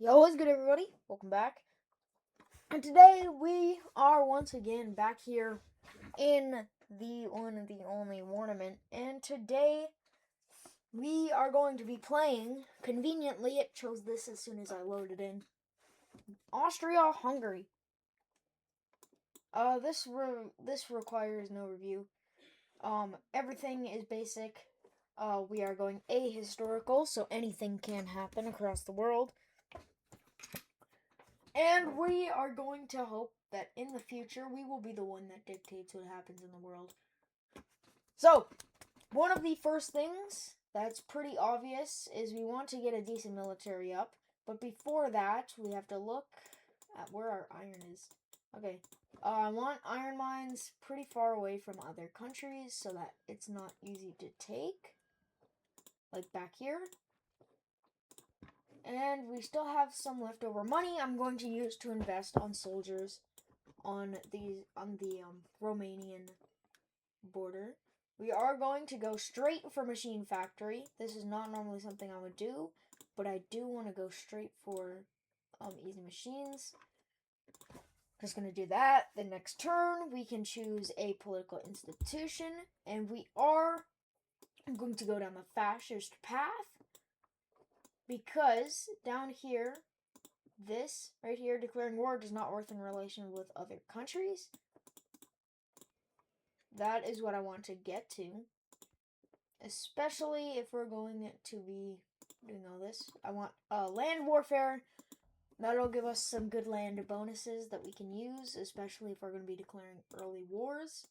Yo, what's good, everybody? Welcome back. And today we are once again back here in the one and the only Warnament. And today we are going to be playing, conveniently, it chose this as soon as I loaded in, Austria-Hungary. This requires no review. Everything is basic. We are going ahistorical, so anything can happen across the world. And we are going to hope that in the future we will be the one that dictates what happens in the world. So, one of the first things that's pretty obvious is we want to get a decent military up. But before that, we have to look at where our iron is. Okay, I want iron mines pretty far away from other countries so that it's not easy to take. Like back here. And we still have some leftover money I'm going to use to invest on soldiers on the Romanian border. We are going to go straight for machine factory. This is not normally something I would do, but I do want to go straight for easy machines. Just going to do that. The next turn, we can choose a political institution, and we are going to go down the fascist path. Because down here, this right here, declaring war does not work in relation with other countries. That is what I want to get to. Especially if we're going to be doing all this. I want land warfare. That'll give us some good land bonuses that we can use, especially if we're going to be declaring early wars.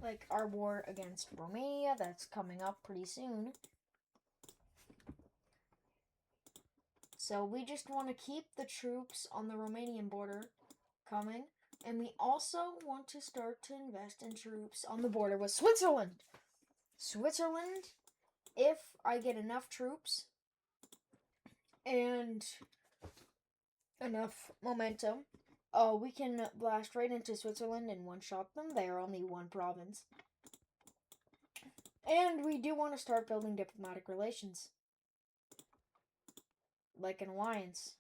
Like our war against Romania, that's coming up pretty soon. So we just want to keep the troops on the Romanian border coming. And we also want to start to invest in troops on the border with Switzerland. Switzerland, if I get enough troops and enough momentum, we can blast right into Switzerland and one-shot them. They are only one province. And we do want to start building diplomatic relations. Like an alliance.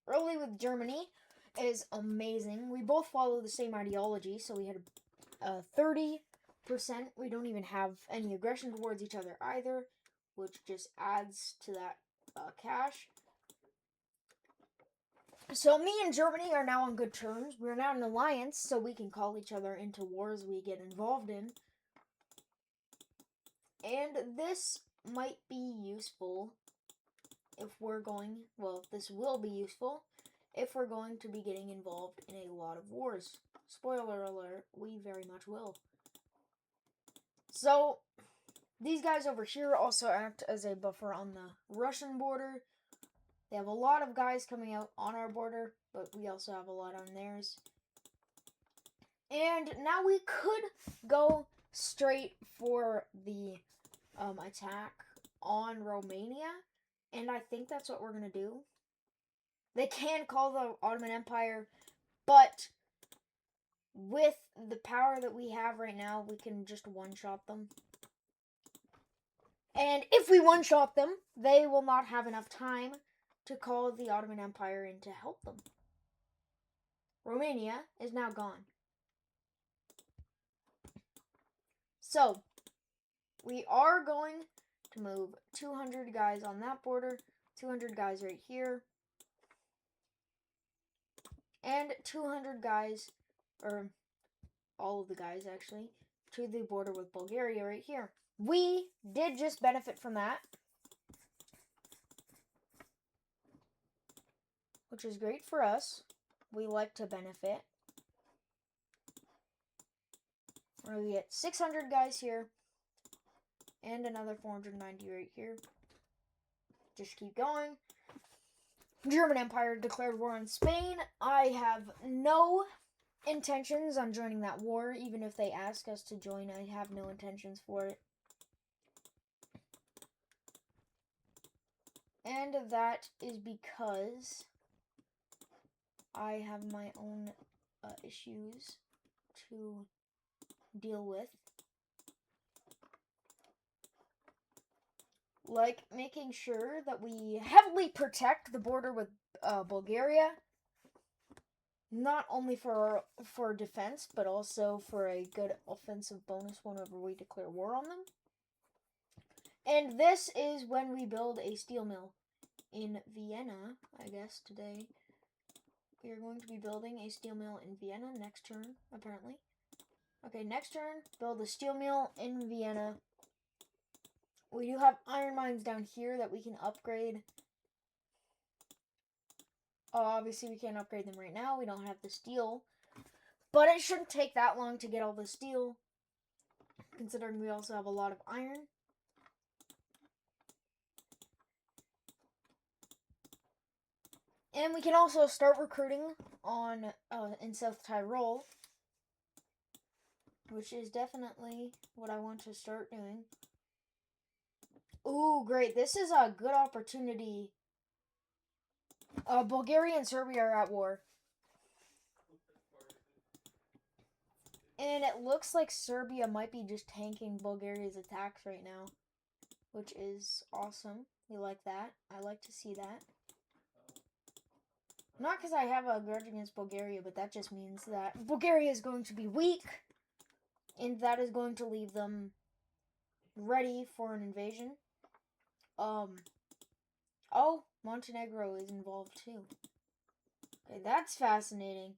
Early with Germany is amazing. We both follow the same ideology, so we had 30%. We don't even have any aggression towards each other either, which just adds to that cash. So me and Germany are now on good terms. We're now an alliance, so we can call each other into wars we get involved in. And this might be useful if we're going, well, this will be useful if we're going to be getting involved in a lot of wars. Spoiler alert, we very much will. So, these guys over here also act as a buffer on the Russian border. They have a lot of guys coming out on our border, but we also have a lot on theirs. And now we could go straight for the attack on Romania. And I think that's what we're going to do. They can call the Ottoman Empire, but with the power that we have right now, we can just one-shot them. And if we one-shot them, they will not have enough time to call the Ottoman Empire in to help them. Romania is now gone. So, we are going to move 200 guys on that border, 200 guys right here, and 200 guys, or all of the guys actually, to the border with Bulgaria right here. We did just benefit from that, which is great for us. We like to benefit. We're going to get 600 guys here, and another 490 right here. Just keep going. German Empire declared war on Spain. I have no intentions on joining that war, even if they ask us to join. I have no intentions for it. And that is because I have my own issues to deal with. like making sure that we heavily protect the border with Bulgaria, not only for defense, but also for a good offensive bonus whenever we declare war on them. And this is when we build a steel mill in Vienna, I guess, today. We are going to be building a steel mill in Vienna next turn, apparently. Okay, next turn, build a steel mill in Vienna. We do have iron mines down here that we can upgrade. Obviously, we can't upgrade them right now. We don't have the steel. But it shouldn't take that long to get all the steel, considering we also have a lot of iron. And we can also start recruiting on in South Tyrol, which is definitely what I want to start doing. Ooh, great. This is a good opportunity. Bulgaria and Serbia are at war. And it looks like Serbia might be just tanking Bulgaria's attacks right now, which is awesome. We like that. I like to see that. Not because I have a grudge against Bulgaria, but that just means that Bulgaria is going to be weak, and that is going to leave them ready for an invasion. Oh, Montenegro is involved too. Okay, that's fascinating.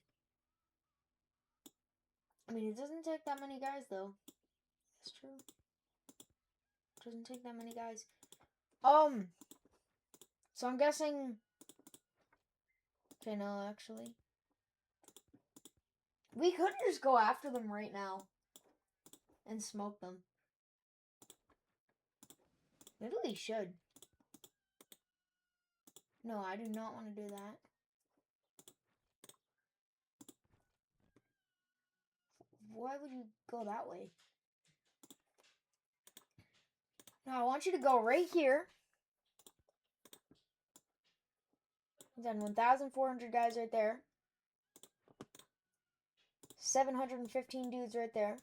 I mean, it doesn't take that many guys, though. That's true. It doesn't take that many guys. So I'm guessing... Okay, no, actually. We could just go after them right now and smoke them. Maybe we should. No, I do not want to do that. Why would you go that way? No, I want you to go right here. Then 1,400 guys right there. 715 dudes right there.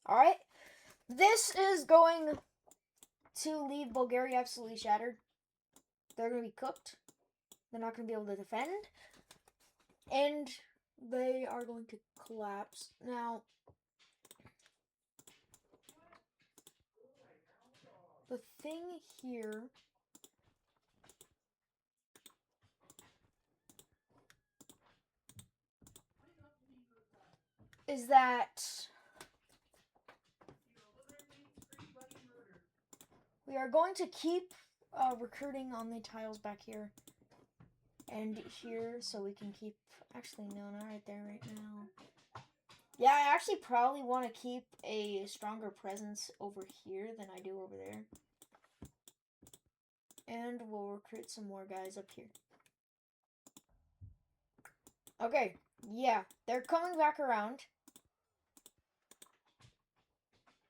Alright. This is going to leave Bulgaria absolutely shattered. They're going to be cooked. They're not going to be able to defend. And they are going to collapse. Now, the thing here is that we are going to keep recruiting on the tiles back here and here, so we can keep... Actually, no, not right there right now. Yeah, I actually probably want to keep a stronger presence over here than I do over there. And we'll recruit some more guys up here. Okay, yeah, they're coming back around.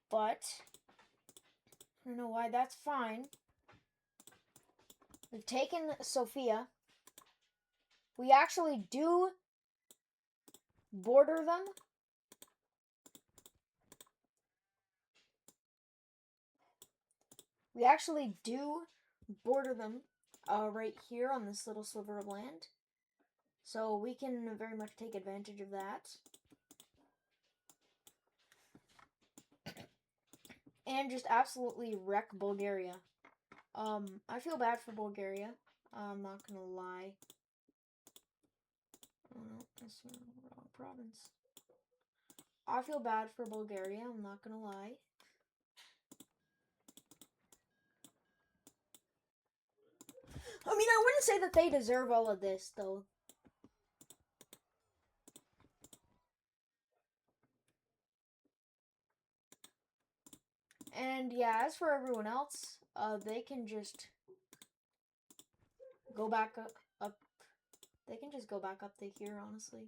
But, I don't know why, that's fine. We've taken Sofia. We actually do border them. We actually do border them right here on this little sliver of land. So we can very much take advantage of that. And just absolutely wreck Bulgaria. I feel bad for Bulgaria. I'm not gonna lie. Oh no, that's the wrong province. I feel bad for Bulgaria, I'm not gonna lie. I mean, I wouldn't say that they deserve all of this, though. And yeah, as for everyone else, they can just go back up. They can just go back up to here, honestly.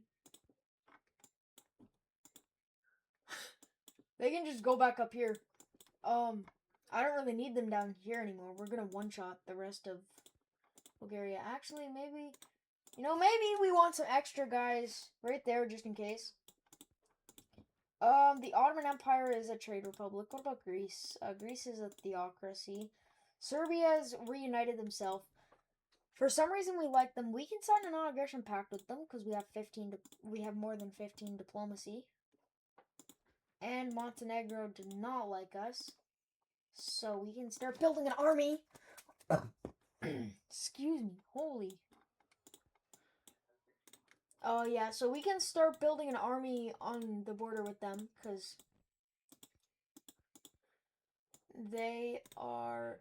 They can just go back up here. I don't really need them down here anymore. We're gonna one-shot the rest of Bulgaria. Actually, maybe, maybe we want some extra guys right there just in case. The Ottoman Empire is a trade republic. What about Greece? Greece is a theocracy. Serbia's reunited themselves. For some reason, we like them. We can sign a non-aggression pact with them because we have 15. We have more than 15 diplomacy. And Montenegro did not like us, so we can start building an army. Excuse me. Holy. Oh, yeah, so we can start building an army on the border with them, because they are...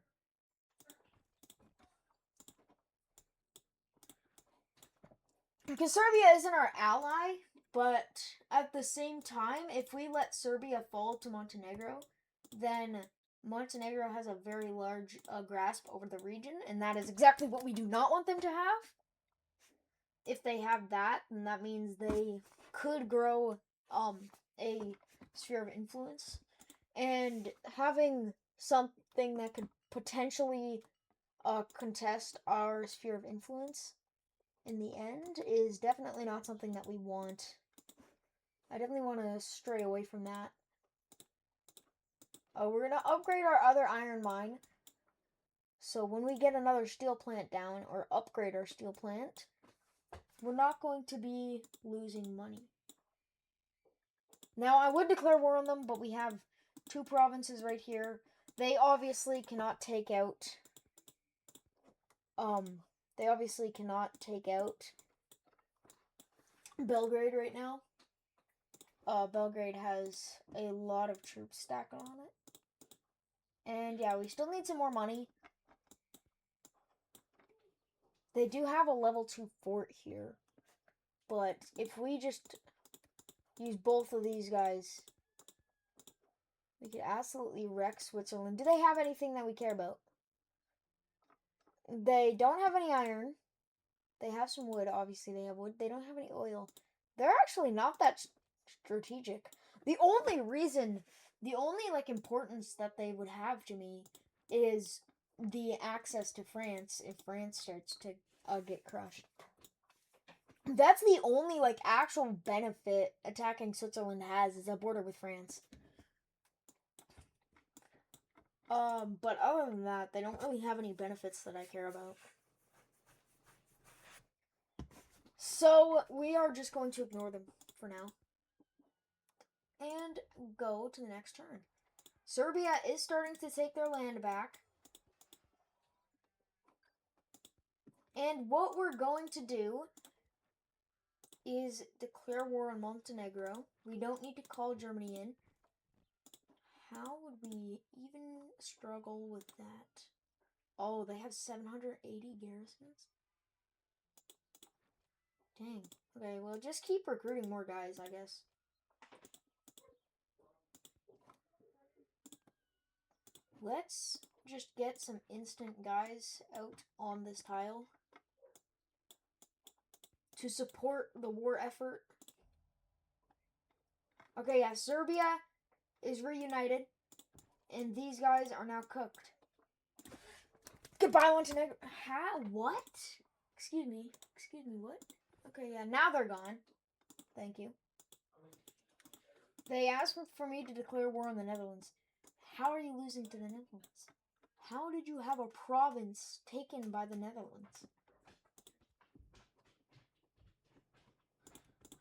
Because Serbia isn't our ally, but at the same time, if we let Serbia fall to Montenegro, then Montenegro has a very large grasp over the region, and that is exactly what we do not want them to have. If they have that, then that means they could grow a sphere of influence. And having something that could potentially contest our sphere of influence in the end is definitely not something that we want. I definitely want to stray away from that. We're going to upgrade our other iron mine. So when we get another steel plant down, or upgrade our steel plant, we're not going to be losing money. Now, I would declare war on them, but we have 2 provinces right here. They obviously cannot take out... Belgrade right now. Belgrade has a lot of troops stacked on it. And yeah, we still need some more money. They do have a level 2 fort here. But if we just use both of these guys, we could absolutely wreck Switzerland. Do they have anything that we care about? They don't have any iron. They have some wood, obviously they have wood. They don't have any oil. They're actually not that strategic. The only importance that they would have to me is the access to France if France starts to get crushed. That's the only, actual benefit attacking Switzerland has, is a border with France. But other than that, they don't really have any benefits that I care about. So, we are just going to ignore them for now. And go to the next turn. Serbia is starting to take their land back. And what we're going to do is declare war on Montenegro. We don't need to call Germany in. How would we even struggle with that? Oh, they have 780 garrisons? Dang. Okay, well, just keep recruiting more guys, I guess. Let's just get some instant guys out on this tile to support the war effort. Okay, yeah, Serbia is reunited, and these guys are now cooked. Goodbye, Montenegro. What? Excuse me, what? Okay, yeah, now they're gone. Thank you. They asked for me to declare war on the Netherlands. How are you losing to the Netherlands? How did you have a province taken by the Netherlands?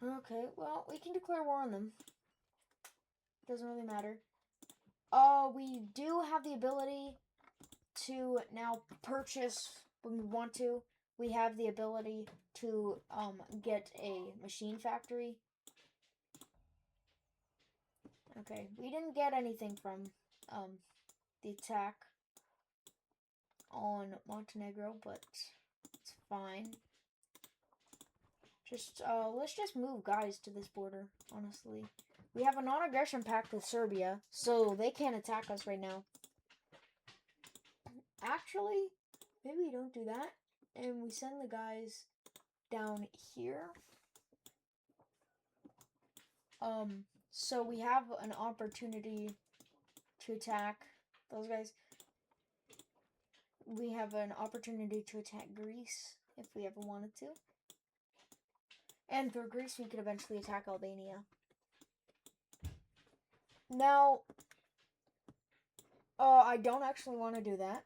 Okay, well, we can declare war on them. Doesn't really matter. We do have the ability to now purchase when we want to. We have the ability to get a machine factory. Okay, we didn't get anything from the attack on Montenegro, but it's fine. Let's just move guys to this border, honestly. We have a non-aggression pact with Serbia, so they can't attack us right now. Actually, maybe we don't do that, and we send the guys down here. So we have an opportunity to attack those guys. We have an opportunity to attack Greece if we ever wanted to. And through Greece, we could eventually attack Albania. Now, I don't actually want to do that.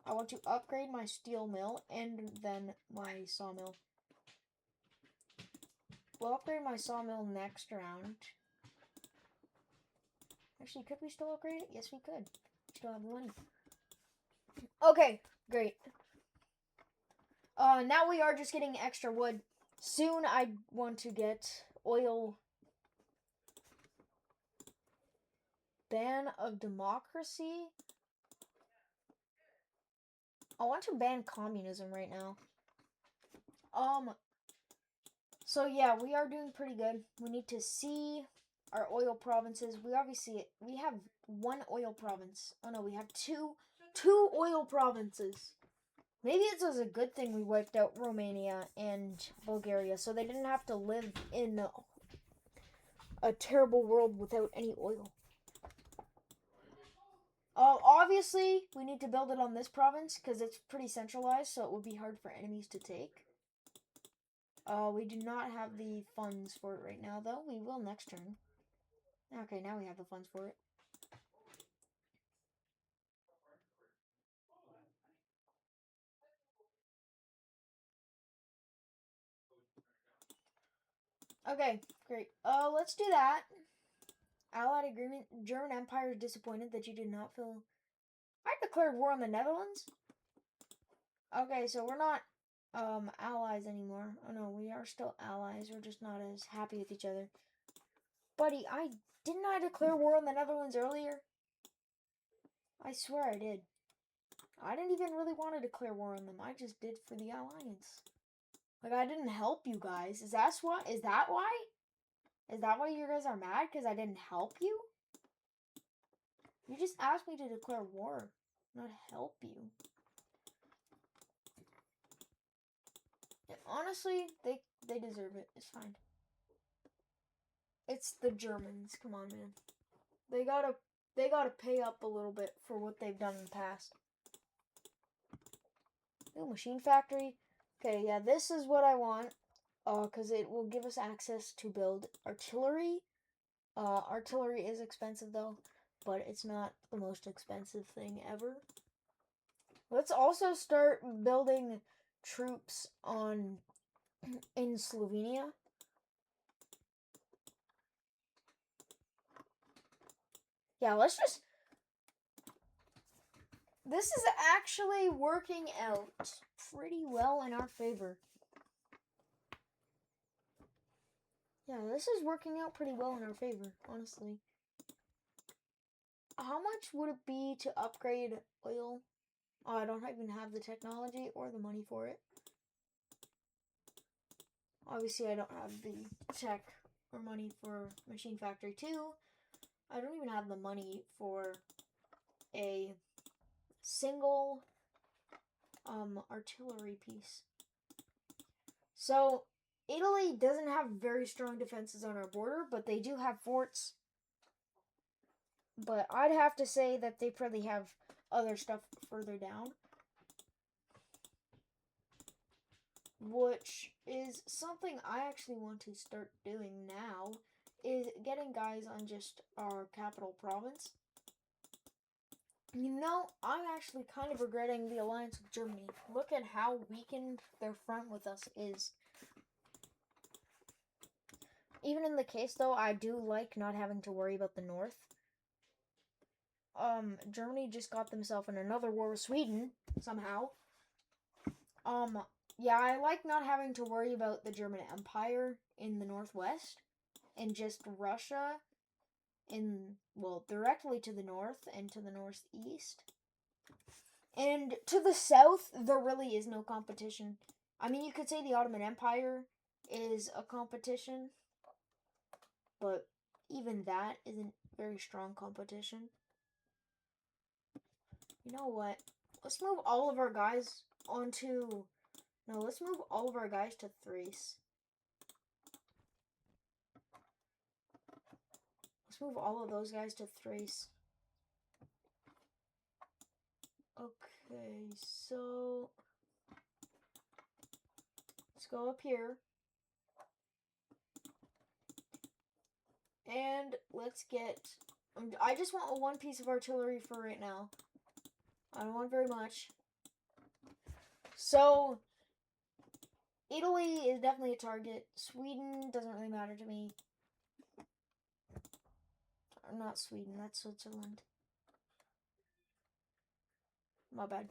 I want to upgrade my steel mill and then my sawmill. We'll upgrade my sawmill next round. Actually, could we still upgrade it? Yes, we could. We still have the money. Okay, great. Now we are just getting extra wood. Soon I want to get oil. Ban of democracy. I want to ban communism right now. So yeah, we are doing pretty good. We need to see our oil provinces. We have one oil province. Oh no, we have two oil provinces. Maybe it was a good thing we wiped out Romania and Bulgaria, so they didn't have to live in a terrible world without any oil. Obviously, we need to build it on this province because it's pretty centralized, so it would be hard for enemies to take. We do not have the funds for it right now, though. We will next turn. Okay, now we have the funds for it. Okay, great. Let's do that. Allied agreement. German Empire is disappointed that you did not fill... I declared war on the Netherlands? Okay, so we're not, allies anymore. Oh no, we are still allies. We're just not as happy with each other. Buddy, didn't I declare war on the Netherlands earlier? I swear I did. I didn't even really want to declare war on them. I just did for the alliance. Like, I didn't help you guys. Is that why? Is that why? Is that why you guys are mad? Because I didn't help you? You just asked me to declare war, not help you. Yeah, honestly, they deserve it. It's fine. It's the Germans. Come on, man. They gotta pay up a little bit for what they've done in the past. Ooh, machine factory. Okay, yeah, this is what I want. Because it will give us access to build artillery. Artillery is expensive though, but it's not the most expensive thing ever. Let's also start building troops in Slovenia. Yeah, let's just... This is actually working out pretty well in our favor. Yeah, this is working out pretty well in our favor, honestly. How much would it be to upgrade oil? Oh, I don't even have the technology or the money for it. Obviously, I don't have the tech or money for Machine Factory 2. I don't even have the money for a single artillery piece. So, Italy doesn't have very strong defenses on our border, but they do have forts. But I'd have to say that they probably have other stuff further down. Which is something I actually want to start doing now, is getting guys on just our capital province. You know, I'm actually kind of regretting the alliance with Germany. Look at how weakened their front with us is. Even in the case, though, I do like not having to worry about the north. Germany just got themselves in another war with Sweden, somehow. Yeah, I like not having to worry about the German Empire in the northwest, and just Russia directly to the north and to the northeast. And to the south, there really is no competition. I mean, you could say the Ottoman Empire is a competition, but even that isn't very strong competition. You know what? Let's move all of our guys onto... No, let's move all of our guys to Thrace. Let's move all of those guys to Thrace. Okay, so... Let's go up here. And let's get I just want one piece of artillery for right now. I don't want very much. So, Italy is definitely a target. Sweden doesn't really matter to me. Or not Sweden, that's Switzerland. My bad.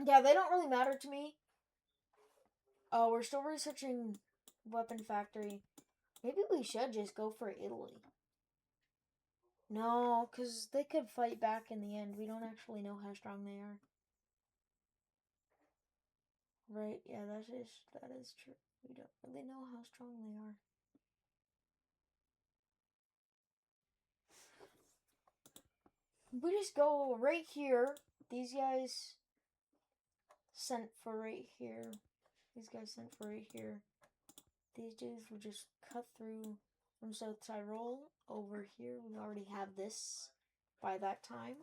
Yeah, they don't really matter to me. Oh, we're still researching weapon factory. Maybe we should just go for Italy. No, because they could fight back in the end. We don't actually know how strong they are. Right, yeah, that is true. We don't really know how strong they are. We just go right here. These guys sent for right here. These guys sent for right here. These dudes will just cut through from South Tyrol over here. We already have this by that time.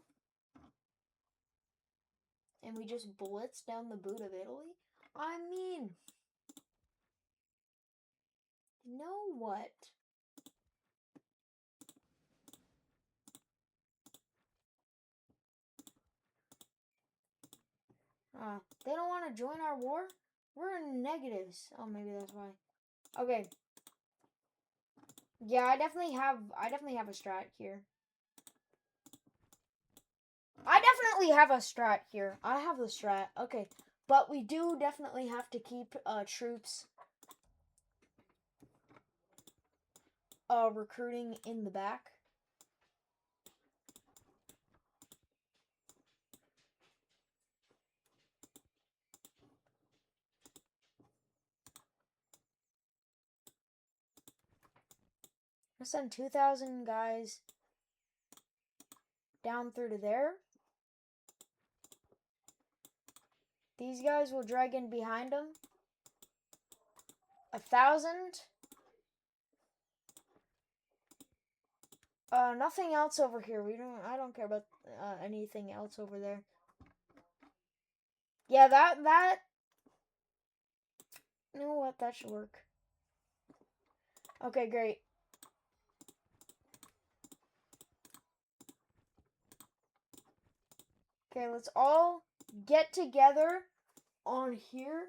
And we just blitz down the boot of Italy? I mean, you know what? They don't want to join our war? We're in negatives. Oh, maybe that's why. Okay. Yeah, I definitely have a strat here. I definitely have a strat here. I have the strat. Okay. But we do definitely have to keep troops recruiting in the back. I'll send 2,000 guys down through to there. These guys will drag in behind them. 1,000. Nothing else over here. I don't care about anything else over there. Yeah, that. You know what? That should work. Okay, great. Okay, let's all get together on here.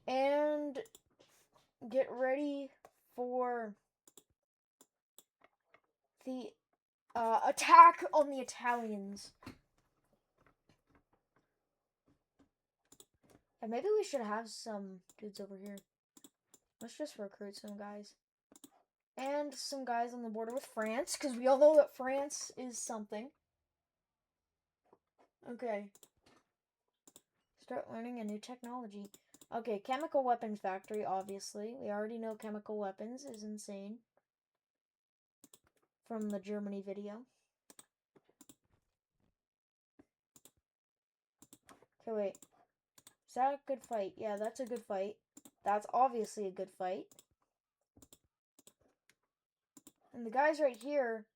And get ready for the attack on the Italians. And maybe we should have some dudes over here. Let's just recruit some guys. And some guys on the border with France, because we all know that France is something. Okay. Start learning a new technology. Okay, chemical weapons factory, obviously. We already know chemical weapons is insane. From the Germany video. Okay, wait. Is that a good fight? Yeah, that's a good fight. That's obviously a good fight. And the guys right here,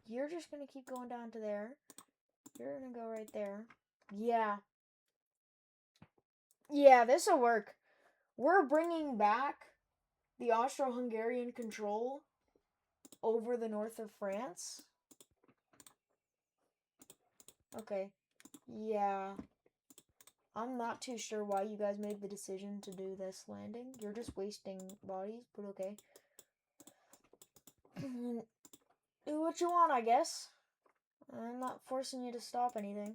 you're just going to keep going down to there. You're going to go right there. Yeah. Yeah, this will work. We're bringing back the Austro-Hungarian control over the north of France. Okay. Yeah. I'm not too sure why you guys made the decision to do this landing. You're just wasting bodies, but okay. Do what you want, I guess. I'm not forcing you to stop anything.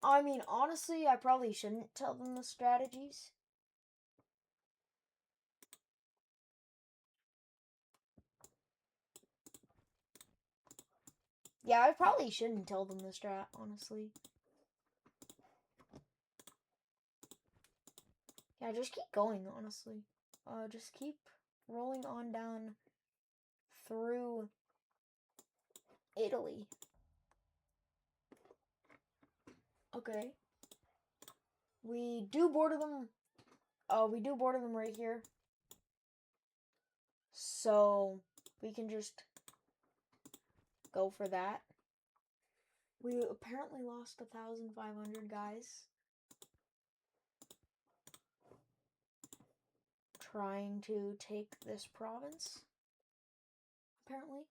I mean, honestly, I probably shouldn't tell them the strategies. Yeah, I probably shouldn't tell them the strat, honestly. Yeah, just keep going, honestly. Just keep rolling on down through Italy. Okay. We do border them. We do border them right here. So we can just go for that. We apparently lost 1,500 guys. Trying to take this province. Apparently.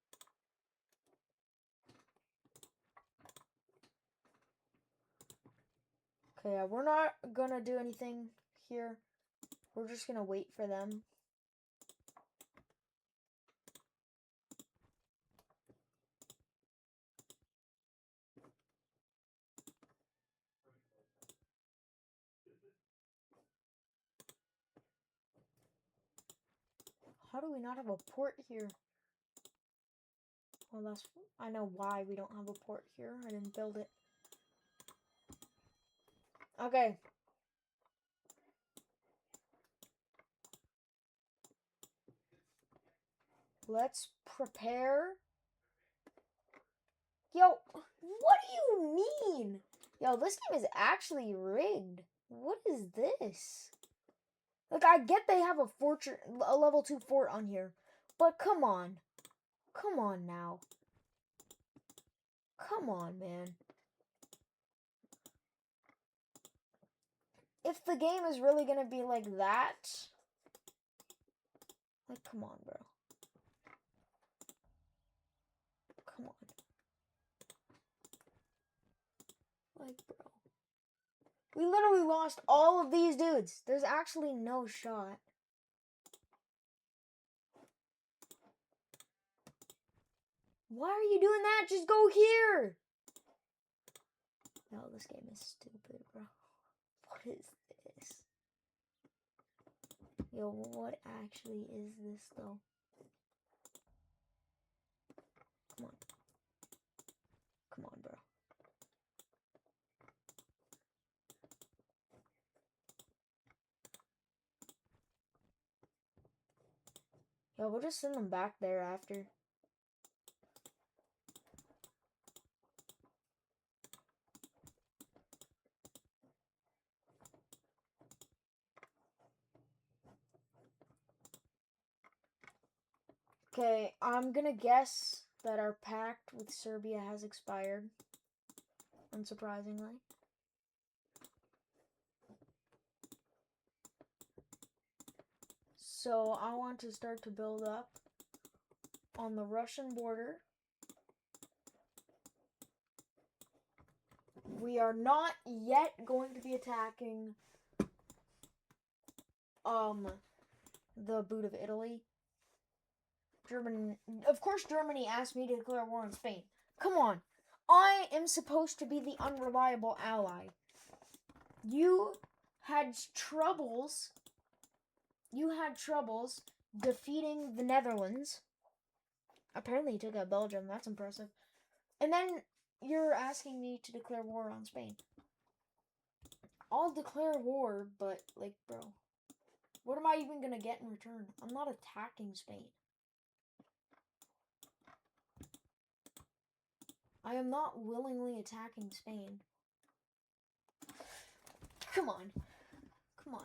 Okay, we're not gonna do anything here. We're just gonna wait for them. How do we not have a port here? Well, I know why we don't have a port here. I didn't build it. Okay. Let's prepare. Yo, what do you mean? Yo, this game is actually rigged. What is this? Like, I get they have a level 2 fort on here, but come on. Come on now. Come on, man. If the game is really gonna be like that, like, come on, bro. Come on. Like, bro. We literally lost all of these dudes. There's actually no shot. Why are you doing that? Just go here. No, this game is stupid, bro. What is this? Yo, what actually is this, though? Come on. Come on, bro. Yo, we'll just send them back there after. Okay, I'm gonna guess that our pact with Serbia has expired. Unsurprisingly. So I want to start to build up on the Russian border. We are not yet going to be attacking the boot of Italy. Of course Germany asked me to declare war on Spain. Come on. I am supposed to be the unreliable ally. You had troubles defeating the Netherlands. Apparently you took out Belgium. That's impressive. And then you're asking me to declare war on Spain. I'll declare war, but, like, bro, what am I even gonna get in return? I'm not attacking Spain. I am not willingly attacking Spain. Come on. Come on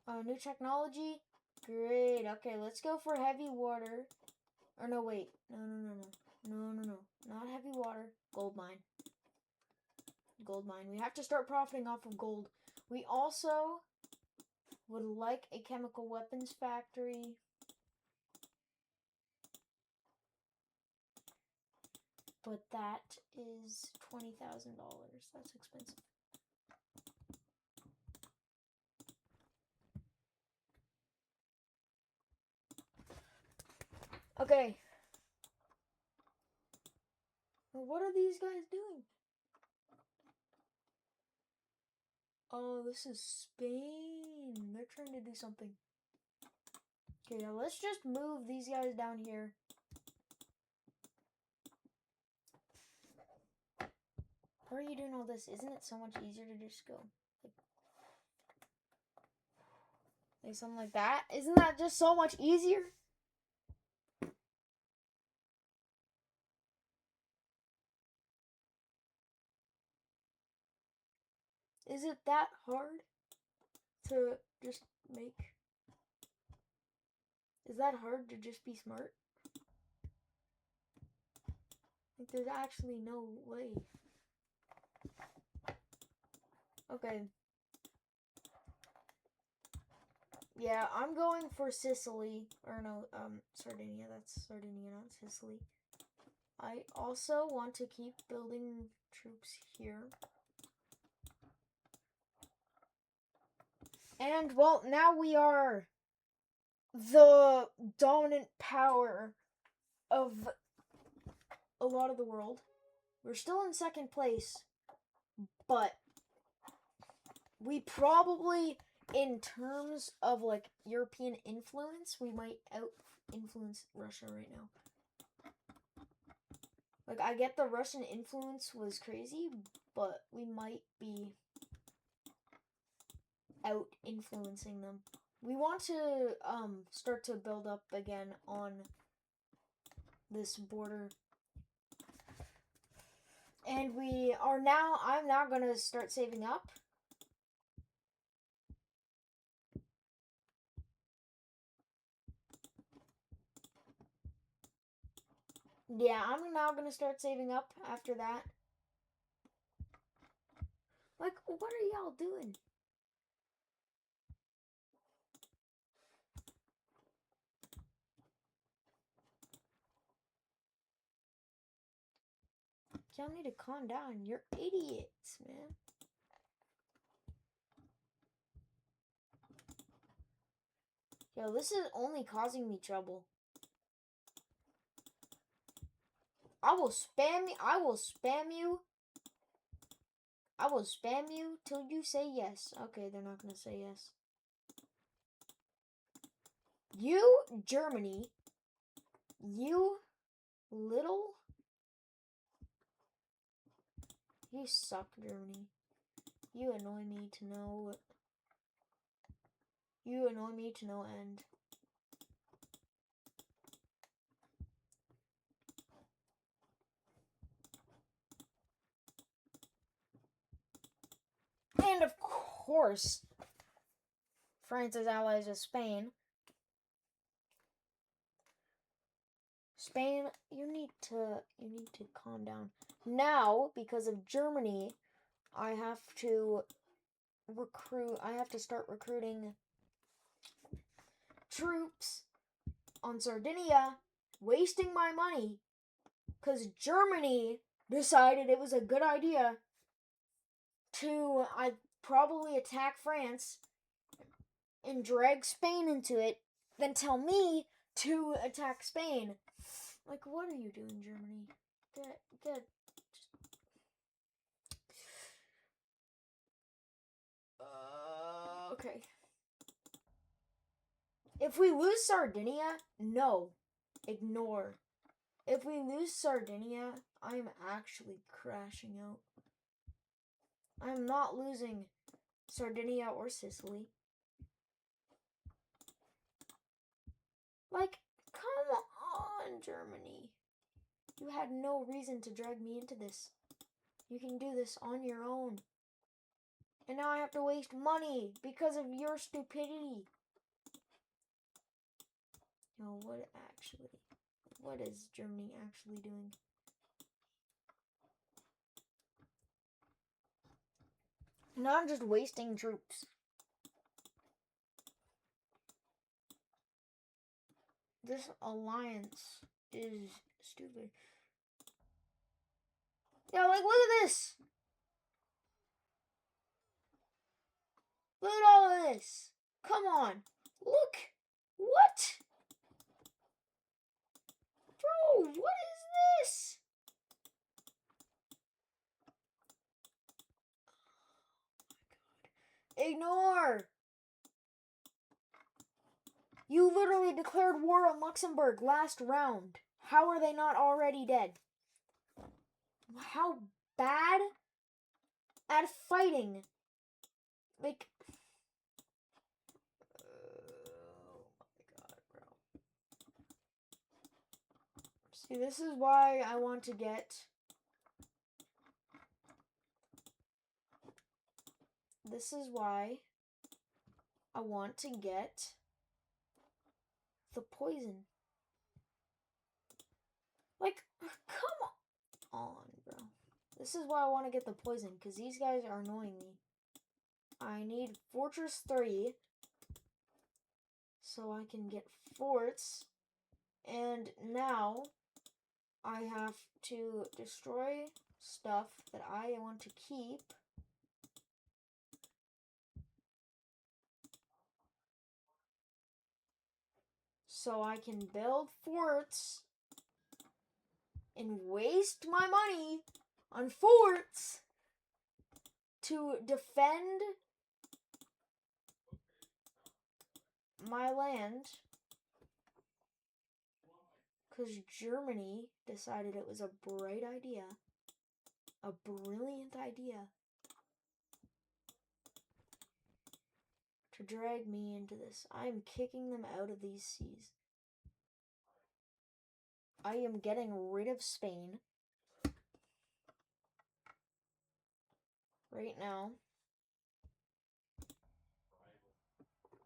now. New technology? Great. Okay, let's go for heavy water. Or no, wait. No. Not heavy water. Gold mine. Gold mine. We have to start profiting off of gold. We also would like a chemical weapons factory. But that is $20,000. That's expensive. Okay. What are these guys doing? Oh, this is Spain. They're trying to do something. Okay, now let's just move these guys down here. How are you doing all this? Isn't it so much easier to just go like something like that? Isn't that just so much easier? Is it that hard to just make? Is that hard to just be smart? Like, there's actually no way. Okay. Yeah, I'm going for Sicily. Or no, Sardinia. That's Sardinia, not Sicily. I also want to keep building troops here. And, well, now we are the dominant power of a lot of the world. We're still in second place, but we probably, in terms of, like, European influence, we might out-influence Russia right now. Like, I get the Russian influence was crazy, but we might be out-influencing them. We want to start to build up again on this border. And I'm now going to start saving up. Yeah, I'm now going to start saving up after that. Like, what are y'all doing? Y'all need to calm down. You're idiots, man. Yo, this is only causing me trouble. I will spam you. I will spam you till you say yes. Okay, they're not gonna say yes. You, Germany. You little. You suck, Germany. You annoy me to no. You annoy me to no end. And of course, France's allies with Spain. Spain, you need to calm down. Now, because of Germany, I have to start recruiting troops on Sardinia, wasting my money because Germany decided it was a good idea to probably attack France and drag Spain into it, then tell me to attack Spain. Like, what are you doing, Germany? Get. Okay. If we lose Sardinia, no. Ignore. If we lose Sardinia, I'm actually crashing out. I'm not losing Sardinia or Sicily. Like, come on, Germany. You had no reason to drag me into this. You can do this on your own. And now I have to waste money because of your stupidity. No, what is Germany actually doing? Now I'm just wasting troops. This alliance is stupid. Yeah, like, look at this. Look at all of this. Come on. Look. What? Bro, what is this? Ignore. You literally declared war on Luxembourg last round. How are they not already dead? How bad at fighting? Like, oh my god, bro. See, this is why I want to get. This is why I want to get the poison. Like, come on. on, bro. This is why I want to get the poison, because these guys are annoying me. I need Fortress 3 so I can get forts. And now I have to destroy stuff that I want to keep. So I can build forts and waste my money on forts to defend my land. Because Germany decided it was a bright idea. A brilliant idea. To drag me into this. I am kicking them out of these seas. I am getting rid of Spain. Right now.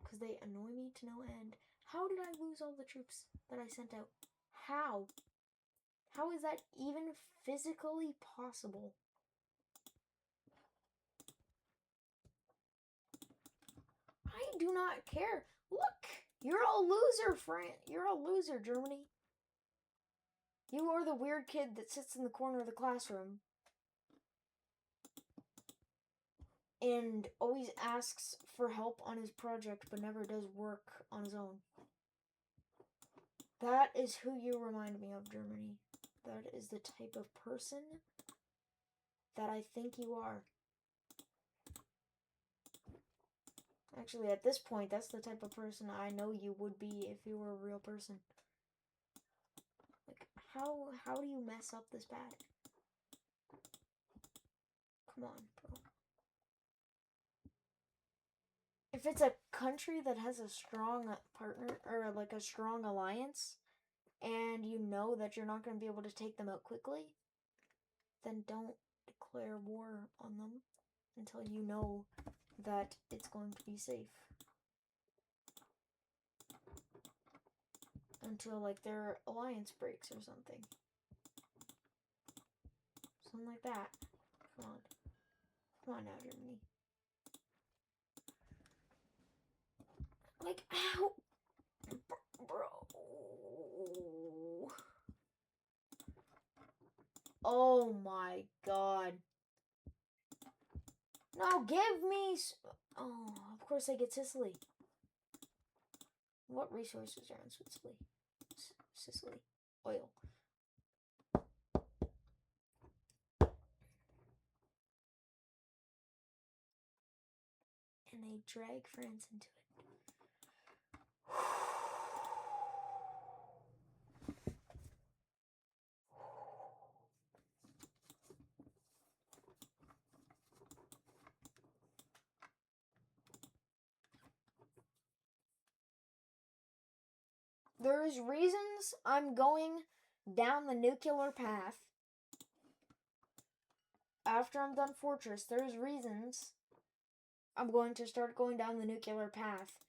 Because they annoy me to no end. How did I lose all the troops that I sent out? How? How is that even physically possible? I do not care. Look! You're a loser, France. You're a loser, Germany. You are the weird kid that sits in the corner of the classroom and always asks for help on his project but never does work on his own. That is who you remind me of, Germany. That is the type of person that I think you are. Actually, at this point, that's the type of person I know you would be if you were a real person. Like, how do you mess up this bad? Come on, bro. If it's a country that has a strong partner, or like a strong alliance, and you know that you're not going to be able to take them out quickly, then don't declare war on them until you know that it's going to be safe. Until, like, their alliance breaks or something. Something like that. Come on. Come on now, Germany. Like, ow! Bro. Oh my god. No, give me... Oh, of course I get Sicily. What resources are on Sicily? Sicily. Oil. And they drag France into it. There's reasons I'm going down the nuclear path. After I'm done Fortress, there's reasons I'm going to start going down the nuclear path.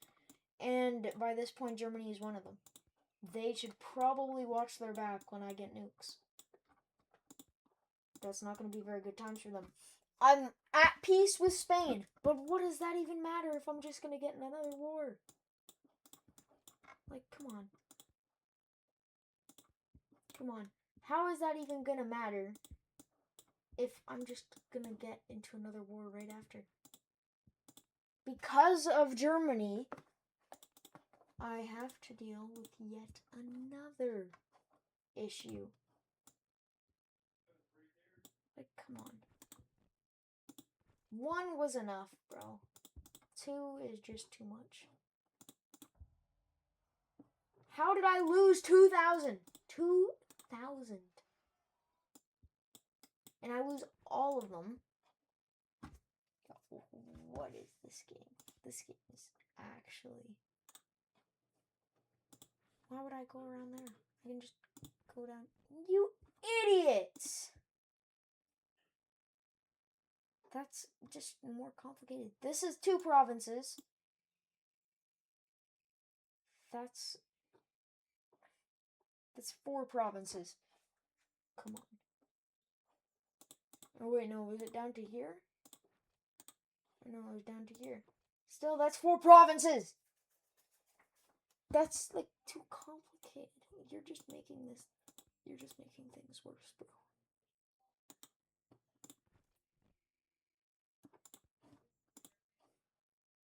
And by this point, Germany is one of them. They should probably watch their back when I get nukes. That's not going to be very good times for them. I'm at peace with Spain. But what does that even matter if I'm just going to get in another war? Like, come on. Come on. How is that even going to matter if I'm just going to get into another war right after? Because of Germany, I have to deal with yet another issue. Like, come on. 1 was enough, bro. 2 is just too much. How did I lose 2,000? 2,000. And I lose all of them. What is this game? This game is actually... Why would I go around there? I can just go down. You idiots! That's just more complicated. This is 2 provinces. That's 4 provinces. Come on. Oh wait, no, was it down to here? No, it was down to here. Still, that's 4 provinces! That's, like, too complicated. You're just making things worse, bro.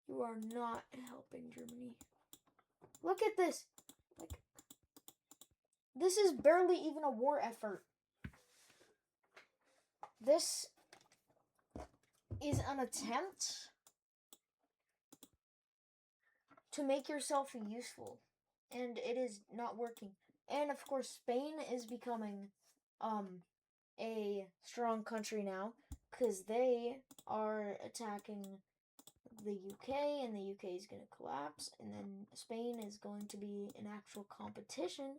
You are not helping Germany. Look at this! Like, this is barely even a war effort. This is an attempt to make yourself useful, and it is not working. And of course, Spain is becoming a strong country now because they are attacking the UK, and the UK is going to collapse, and then Spain is going to be an actual competition.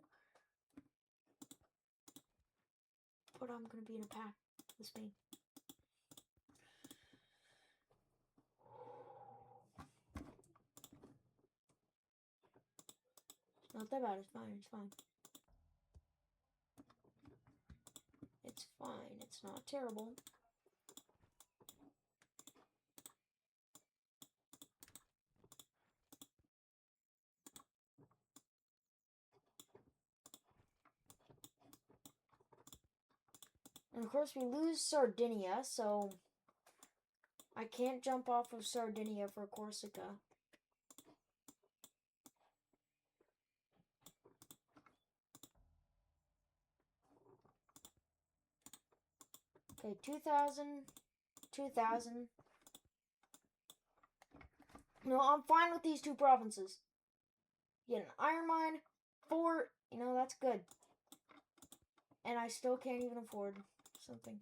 But I'm going to be in a pact with Spain. It's not that bad. It's fine. It's fine. It's fine. It's not terrible. And of course, we lose Sardinia, so I can't jump off of Sardinia for Corsica. Okay, 2,000, 2,000. No, I'm fine with these 2 provinces. Get an iron mine, 4, that's good. And I still can't even afford something.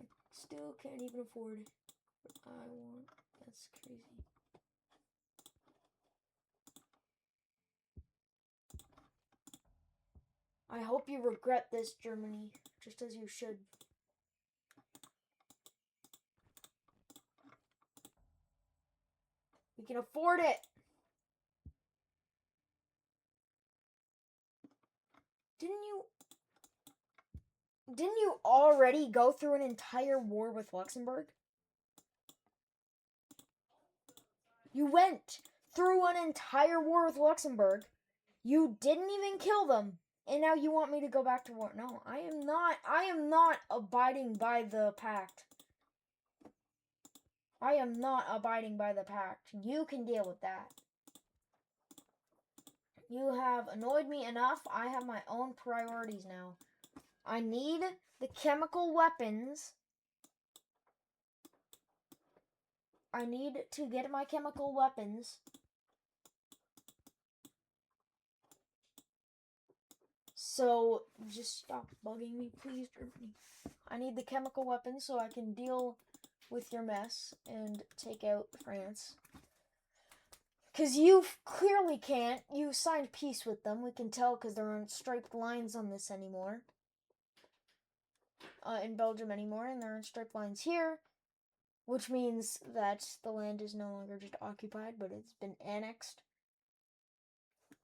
I still can't even afford what I want. That's crazy. I hope you regret this, Germany, just as you should. We can afford it. Didn't you already go through an entire war with Luxembourg? You went through an entire war with Luxembourg. You didn't even kill them. And now you want me to go back to war. No, I am not abiding by the pact. I am not abiding by the pact. You can deal with that. You have annoyed me enough. I have my own priorities now. I need the chemical weapons. I need to get my chemical weapons. So, just stop bugging me, please, Germany. I need the chemical weapons so I can deal with your mess and take out France. Because you clearly can't. You signed peace with them. We can tell because there aren't striped lines on this anymore. In Belgium anymore, and there aren't striped lines here. Which means that the land is no longer just occupied, but it's been annexed.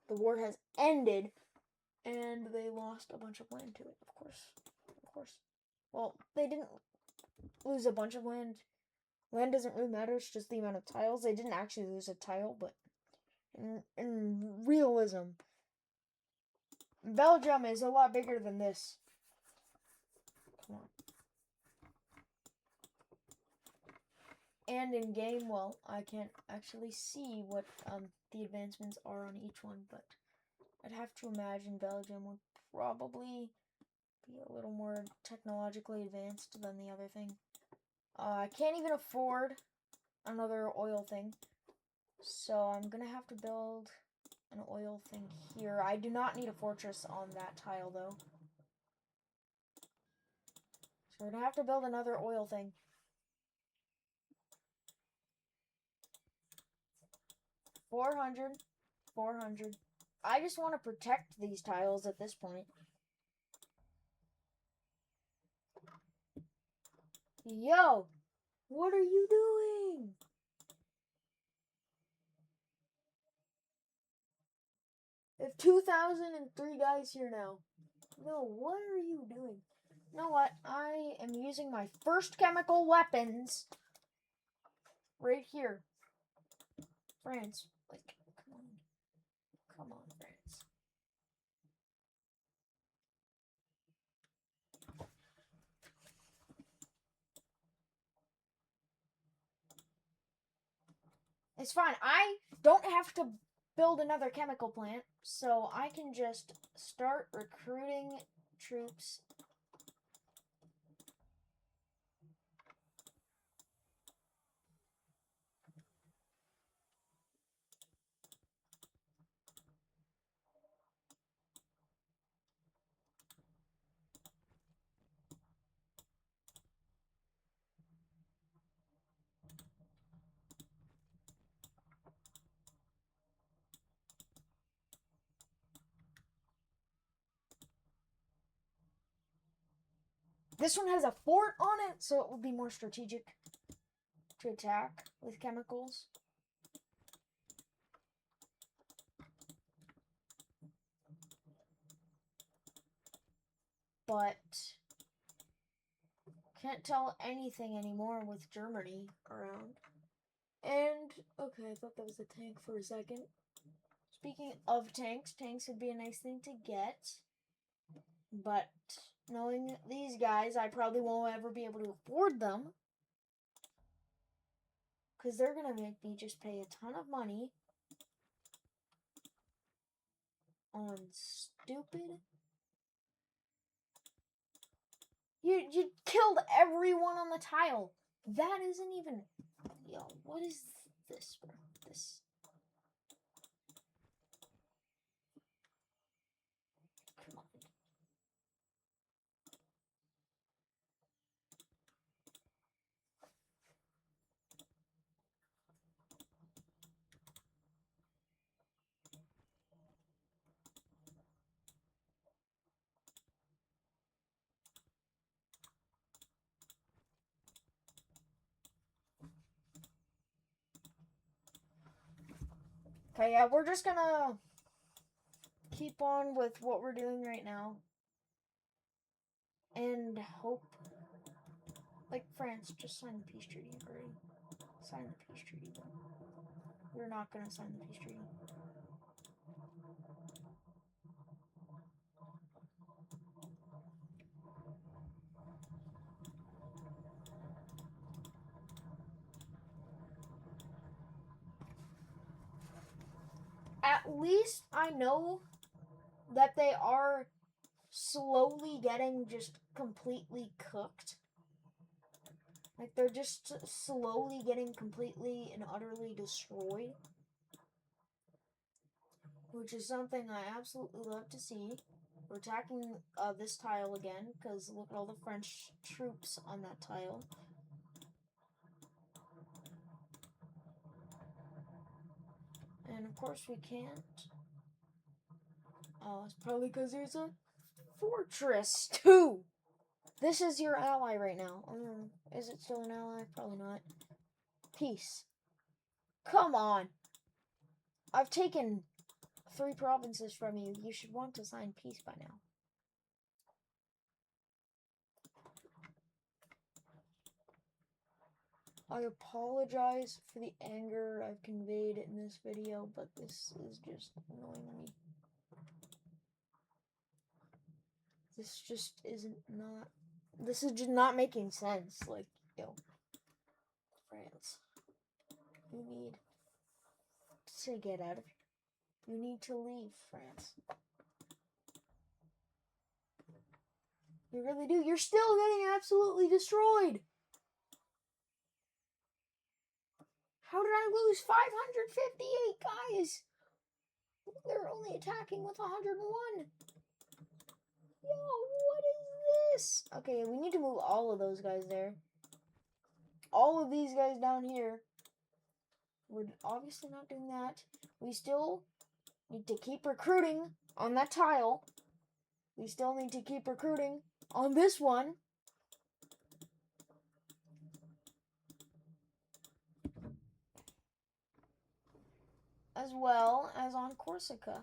The war has ended, and they lost a bunch of land to it, of course. Of course. Well, they didn't lose a bunch of land. Land doesn't really matter, it's just the amount of tiles. They didn't actually lose a tile, but in realism, Belgium is a lot bigger than this. Come on. And in game, well, I can't actually see what the advancements are on each one, but I'd have to imagine Belgium would probably be a little more technologically advanced than the other thing. I can't even afford another oil thing, so I'm gonna have to build an oil thing here. I do not need a fortress on that tile, though. So we're gonna have to build another oil thing. 400, 400. I just want to protect these tiles at this point. Yo, what are you doing? I have 2,003 guys here now. No, what are you doing? You know what? I am using my first chemical weapons right here. France, like, come on. Come on, France. It's fine. I don't have to build another chemical plant, so I can just start recruiting troops. This one has a fort on it, so it will be more strategic to attack with chemicals. But can't tell anything anymore with Germany around. And, okay, I thought that was a tank for a second. Speaking of tanks, tanks would be a nice thing to get. But knowing these guys, I probably won't ever be able to afford them. Because they're going to make me just pay a ton of money on stupid. You killed everyone on the tile. That isn't even... Yo, what is this, bro? This... Come on. Okay, yeah, we're just gonna keep on with what we're doing right now. And hope... Like, France, just sign the peace treaty already. Sign the peace treaty, but we're not gonna sign the peace treaty. At least I know that they are slowly getting just completely cooked. Like, they're just slowly getting completely and utterly destroyed. Which is something I absolutely love to see. We're attacking this tile again, because look at all the French troops on that tile. And of course we can't. Oh, it's probably because there's a fortress, too! This is your ally right now. Is it still an ally? Probably not. Peace. Come on! I've taken 3 provinces from you. You should want to sign peace by now. I apologize for the anger I've conveyed in this video, but this is just annoying me. This just isn't not... This is just not making sense. Like, yo, France, you need to get out of here. You need to leave, France. You really do. You're still getting absolutely destroyed. How did I lose 558 guys? They're only attacking with 101. Yo, what is this? Okay, we need to move all of those guys there. All of these guys down here. We're obviously not doing that. We still need to keep recruiting on that tile. We still need to keep recruiting on this one. As well as on Corsica.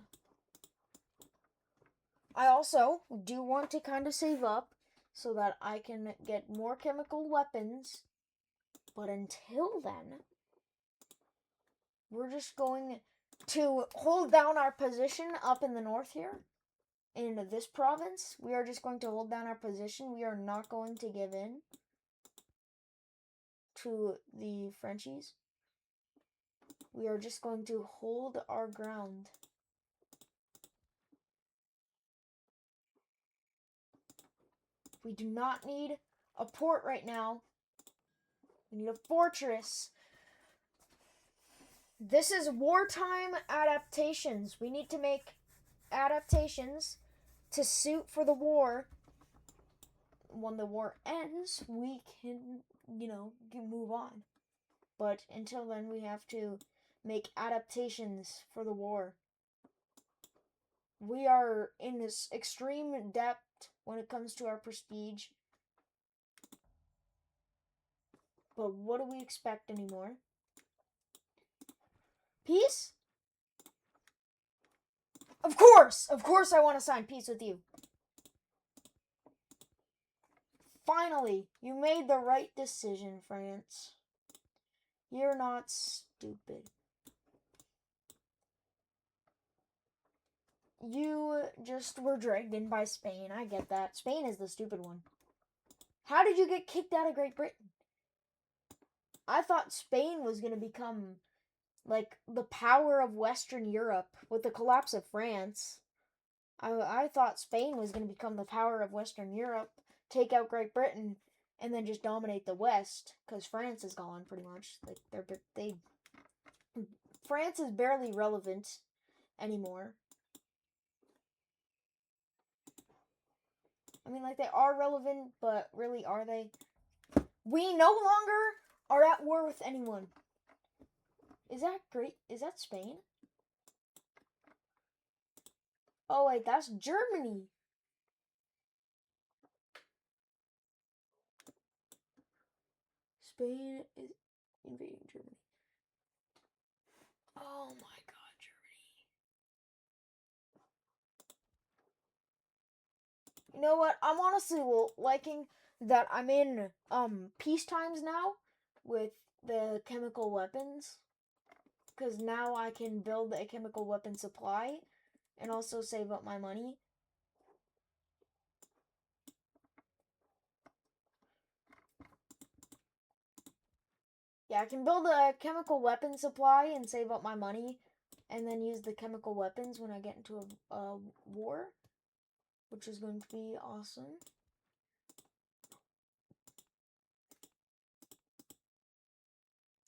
I also do want to kind of save up so that I can get more chemical weapons. But until then, we're just going to hold down our position up in the north here. In this province, we are just going to hold down our position. We are not going to give in to the Frenchies. We are just going to hold our ground. We do not need a port right now. We need a fortress. This is wartime adaptations. We need to make adaptations to suit for the war. When the war ends, we can, move on. But until then, we have to make adaptations for the war. We are in this extreme depth when it comes to our prestige. But what do we expect anymore? Peace? Of course I want to sign peace with you. Finally, you made the right decision, France. You're not stupid. You just were dragged in by Spain. I get that. Spain is the stupid one. How did you get kicked out of Great Britain? I thought Spain was going to become like the power of Western Europe with the collapse of France. I thought Spain was going to become the power of Western Europe, take out Great Britain, and then just dominate the West because France is gone pretty much. Like France is barely relevant anymore. I mean, like, they are relevant, but really, are they? We no longer are at war with anyone. Is that great? Is that Spain? Oh, wait, that's Germany. Spain is invading Germany. Oh my god, Germany. You know what? I'm honestly liking that I'm in peace times now with the chemical weapons. Because now I can build a chemical weapon supply and also save up my money. Yeah, I can build a chemical weapon supply and save up my money and then use the chemical weapons when I get into a war, which is going to be awesome.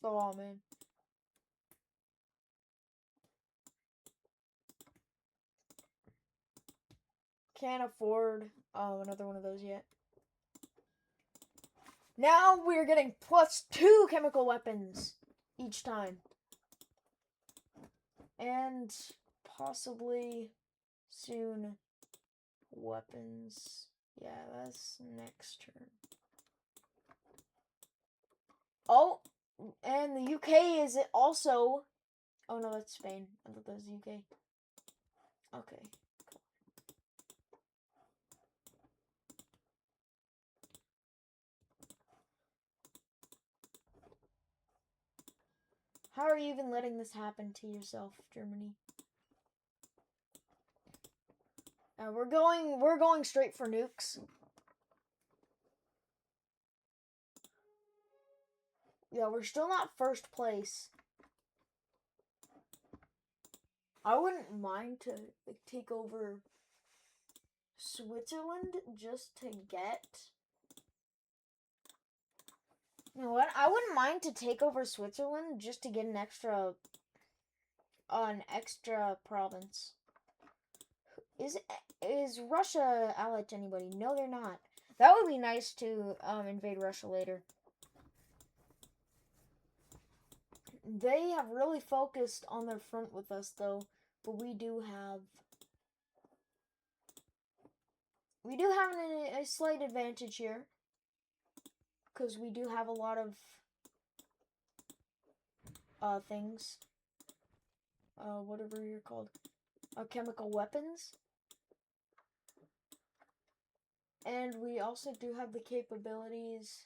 Oh, man. Can't afford another one of those yet. Now we're getting +2 chemical weapons each time. And possibly soon weapons. Yeah, that's next turn. Oh, and the UK is also... Oh no, that's Spain. I thought that was the UK. Okay. How are you even letting this happen to yourself, Germany? We're going straight for nukes. Yeah, we're still not first place. I wouldn't mind to take over Switzerland just to get... You know what? I wouldn't mind to take over Switzerland just to get an extra province. Is Russia allied to anybody? No, they're not. That would be nice to invade Russia later. They have really focused on their front with us, though. But we do have a slight advantage here. Because we do have a lot of things. Whatever you're called. Chemical weapons. And we also do have the capabilities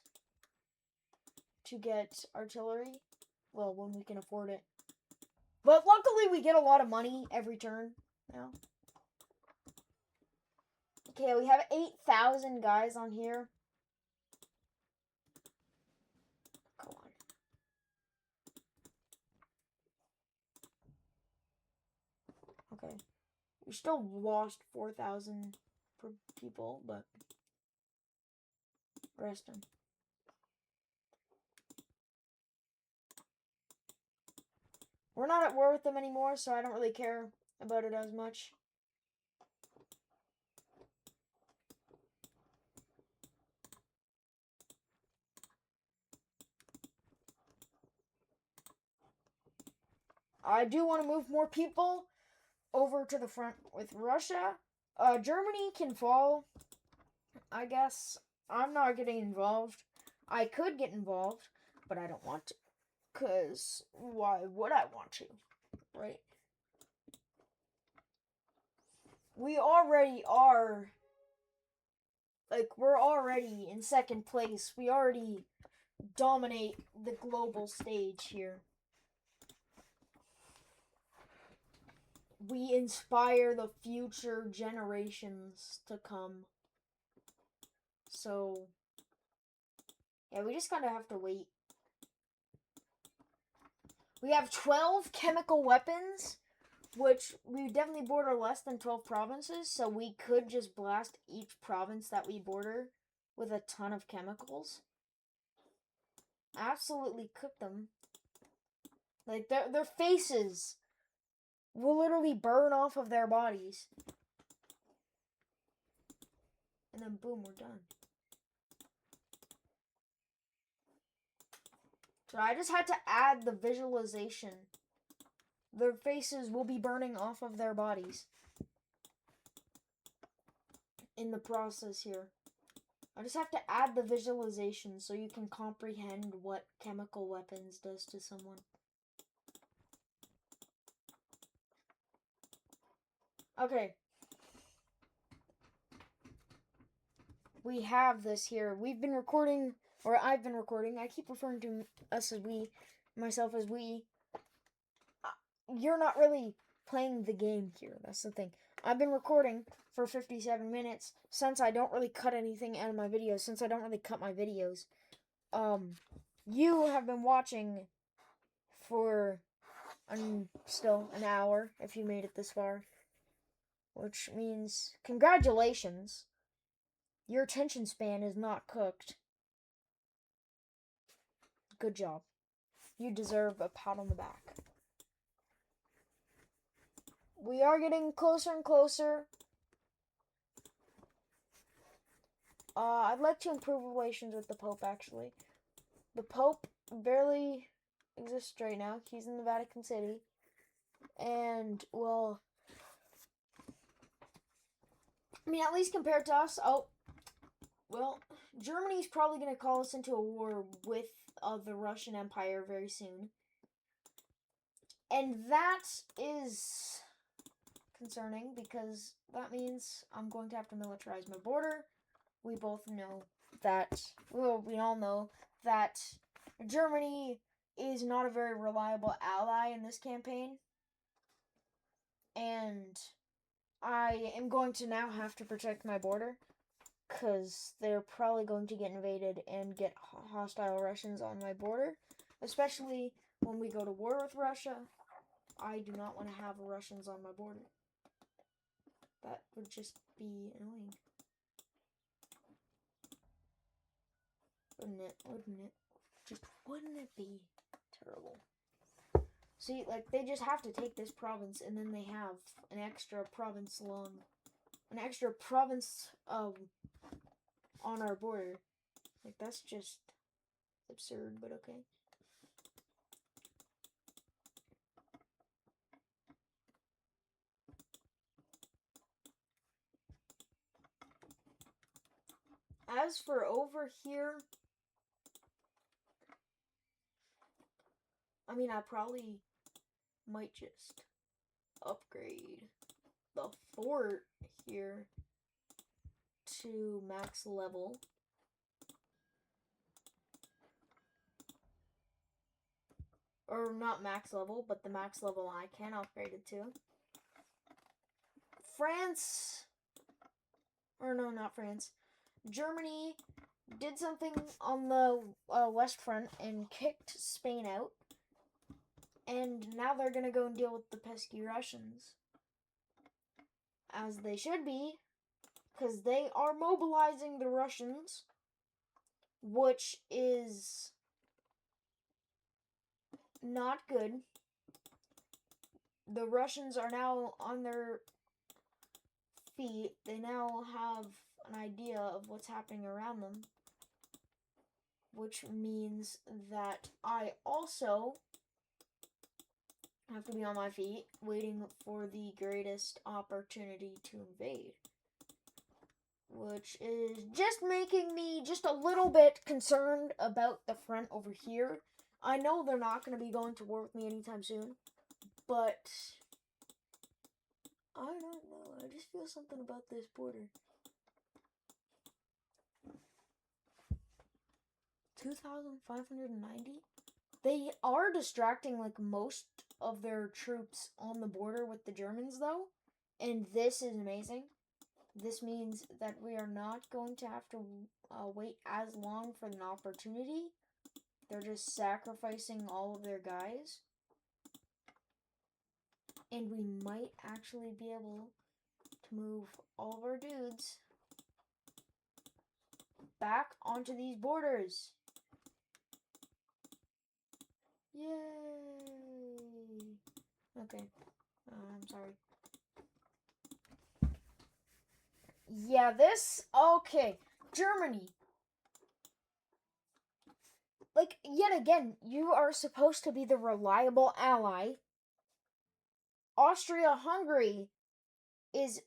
to get artillery. Well, when we can afford it. But luckily we get a lot of money every turn now. Okay, we have 8,000 guys on here. Come on. Okay. We still lost 4,000 people, but rest them. We're not at war with them anymore, so I don't really care about it as much. I do want to move more people over to the front with Russia. Germany can fall, I guess. I'm not getting involved. I could get involved, but I don't want to. Because why would I want to? Right? We already are. Like, we're already in second place. We already dominate the global stage here. We inspire the future generations to come. So, yeah, we just kind of have to wait. We have 12 chemical weapons, which we definitely border less than 12 provinces, so we could just blast each province that we border with a ton of chemicals. Absolutely cook them. Like, their faces will literally burn off of their bodies. And then boom, we're done. So I just had to add the visualization. Their faces will be burning off of their bodies in the process here. I just have to add the visualization so you can comprehend what chemical weapons does to someone. Okay. We have this here. We've been recording, or I've been recording. I keep referring to us as we, myself as we. You're not really playing the game here. That's the thing. I've been recording for 57 minutes since I don't really cut anything out of my videos. Since I don't really cut my videos. You have been watching for still an hour if you made it this far. Which means congratulations. Your attention span is not cooked. Good job. You deserve a pat on the back. We are getting closer and closer. I'd like to improve relations with the Pope, actually. The Pope barely exists right now. He's in the Vatican City. And, well, I mean, at least compared to us, well, Germany's probably going to call us into a war with the Russian Empire very soon. And that is concerning because that means I'm going to have to militarize my border. We both know that, well, we all know that Germany is not a very reliable ally in this campaign. And I am going to now have to protect my border because they're probably going to get invaded and get hostile Russians on my border, especially when we go to war with Russia. I do not want to have Russians on my border. That would just be annoying. Wouldn't it? Wouldn't it? Just wouldn't it be terrible? See, like, they just have to take this province and then they have an extra province on our border. Like, that's just absurd, but okay. As for over here, I mean, I probably might just upgrade the fort here to max level. Or not max level, but the max level I can upgrade it to. France, or no, not France. Germany did something on the West Front and kicked Spain out. And now they're going to go and deal with the pesky Russians. As they should be, because they are mobilizing the Russians, which is not good. The Russians are now on their feet. They now have an idea of what's happening around them, which means that I also have to be on my feet, waiting for the greatest opportunity to invade. Which is just making me just a little bit concerned about the front over here. I know they're not going to be going to war with me anytime soon, but I don't know. I just feel something about this border. 2,590? They are distracting like most of their troops on the border with the Germans though, and this is amazing. This means that we are not going to have to wait as long for an opportunity. They're just sacrificing all of their guys. And we might actually be able to move all of our dudes back onto these borders. Yay! Okay. I'm sorry. Yeah, this... Okay. Germany. Like, yet again, you are supposed to be the reliable ally. Austria-Hungary is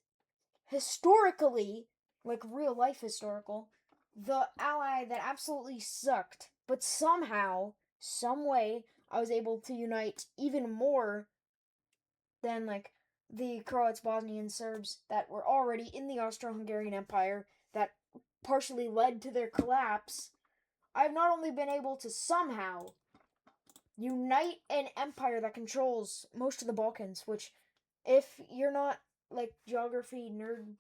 historically, like real life historical, the ally that absolutely sucked. But somehow, some way, I was able to unite even more than, like, the Croats, Bosnian Serbs that were already in the Austro-Hungarian Empire that partially led to their collapse. I've not only been able to somehow unite an empire that controls most of the Balkans, which, if you're not, like, geography nerd,